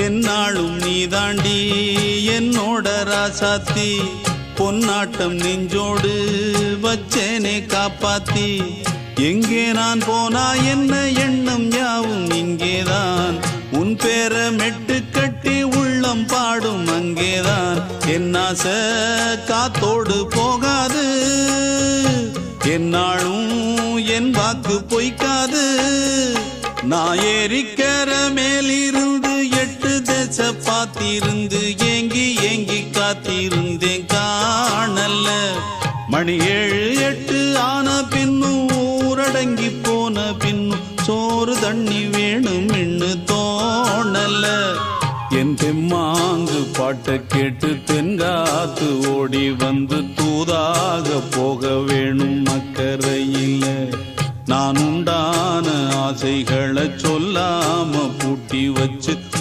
என்னாலும் நீதாண்டி என்னோட ராசாத்தி பொன்னாட்டம் நெஞ்சோடு வச்சேனே காப்பாத்தி எங்கே நான் போனா என்ன எண்ணம் யாவும் இங்கேதான் உன் பேர மெட்டு கட்டி உள்ளம் பாடும் அங்கேதான் என் ஆசை காத்தோடு போகாது என்னாலும் என் வாக்கு பொய்க்காது நான் ஏறிக்கிற மேலிருந்து 8 தேச பார்த்திருந்து ஏங்கி ஏங்கி காத்திருந்தேன் காணல்ல மணி 7 8 ஆன பின்னும் ஊரடங்கி போன பின்னும் சோறு தண்ணி வேணும் என்று தோணல என் தெம்மாங்கு பாட்டை கேட்டு தென்காத்து ஓடி வந்து தூதாக போக வேணும் அக்கறையில் நான் உண்டான ஆசைகளை சொல்லாம பூட்டி வச்சு